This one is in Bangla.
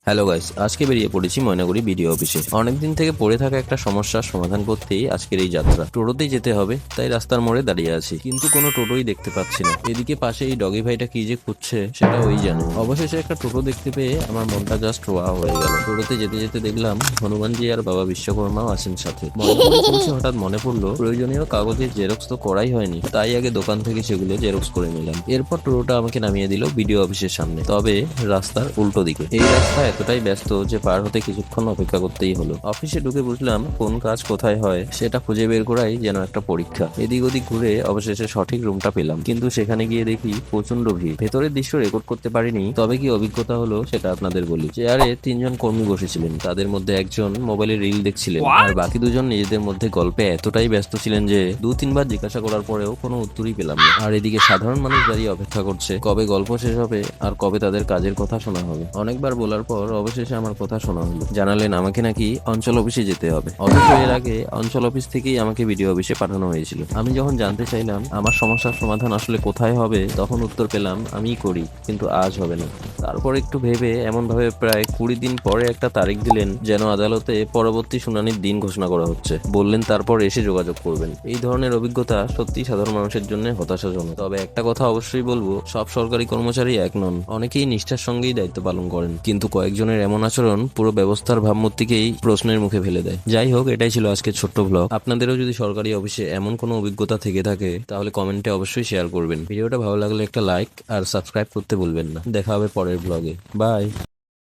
হ্যালো গাইস, আজকে বেরিয়ে পড়েছি ময়নাগুড়ি বিডিও অফিসে। অনেকদিন থেকে পড়ে থাকা একটা সমস্যার সমাধান করতেই আজকের এই যাত্রা। টোটোতেই যেতে হবে, তাই রাস্তার মোড়ে দাঁড়িয়ে আছি, কিন্তু কোনো টোটোই দেখতে পাচ্ছি না। এদিকে পাশে এই ডগি ভাইটা কি যে খুঁজছে সেটা ওই জানে। অবশেষে একটা টোটো দেখতে পেয়ে আমার মনটা জাস্ট ওয়া হয়ে গেল। টোটোতে যেতে যেতে দেখলাম হনুমানজি আর বাবা বিশ্বকর্মাও আছেন সাথে। ময়নাগুড়ি পৌঁছে হঠাৎ মনে পড়লো প্রয়োজনীয় কাগজের জেরক্স তো করাই হয়নি, তাই আগে দোকান থেকে সেগুলো জেরক্স করে নিলাম। এরপর টোটোটা আমাকে নামিয়ে দিল বিডিও অফিসের সামনে, তবে রাস্তার উল্টো দিকে। এই রাস্তা এতটাই ব্যস্ত যে পার হতে কিছুক্ষণ অপেক্ষা করতেই হলো। অফিসে ঢুকে বুঝলাম কোন কাজ কোথায় হয় সেটা খুঁজে বের করাই যেন একটা পরীক্ষা। এদিক ওদিক ঘুরে অবশেষে সঠিক রুমটা পেলাম, কিন্তু সেখানে গিয়ে দেখি প্রচন্ড ভিড়। ভেতরের দৃশ্য রেকর্ড করতে পারিনি, তবে কি অভিজ্ঞতা হলো সেটা আপনাদের বলি। চেয়ারে তিনজন কর্মী বসেছিলেন, তাদের মধ্যে একজন মোবাইলে রিল দেখছিলেন, আর বাকি দুজন নিজেদের মধ্যে গল্পে এতটাই ব্যস্ত ছিলেন যে দু তিনবার জিজ্ঞাসা করার পরেও কোনো উত্তরই পেলাম না। আর এদিকে সাধারণ মানুষ দাঁড়িয়ে অপেক্ষা করছে কবে গল্প শেষ হবে আর কবে তাদের কাজের কথা শোনা হবে। অনেকবার বলার পর অবশেষে আমার কথা শোনা হলো। জানালেন আমাকে নাকি অঞ্চল অফিসে যেতে হবে, অথচ এর আগে অঞ্চল অফিস থেকেই আমাকে বিডিও অফিসে পাঠানো হয়েছিল। আমি যখন জানতে চাইলাম আমার সমস্যার সমাধান আসলে কোথায় হবে, তখন উত্তর পেলাম আমিই করি, কিন্তু আজ হবে না। তারপর একটু ভেবে এমন ভাবে প্রায় 20 দিন পরে একটা তারিখ দিলেন যেন আদালতে পরবর্তী শুনানির দিন ঘোষণা করা হচ্ছে। বললেন তারপর এসে যোগাযোগ করবেন। এই ধরনের অভিজ্ঞতা সত্যি সাধারণ মানুষের জন্য হতাশাজনক। তবে একটা কথা অবশ্যই বলবো, সব সরকারি কর্মচারী এক নন। অনেকেই নিষ্ঠার সঙ্গেই দায়িত্ব পালন করেন, কিন্তু কয়েকজনের এমন আচরণ পুরো ব্যবস্থার ভাবমূর্তিকেই প্রশ্নের মুখে ফেলে দেয়। যাই হোক, এটাই ছিল আজকের ছোট্ট ব্লগ। আপনাদেরও যদি সরকারি অফিসে এমন কোনো অভিজ্ঞতা থেকে থাকে তাহলে কমেন্টে অবশ্যই শেয়ার করবেন। ভিডিওটা ভালো লাগলে একটা লাইক আর সাবস্ক্রাইব করতে ভুলবেন না। দেখা হবে পরের ব্লগে। বাই।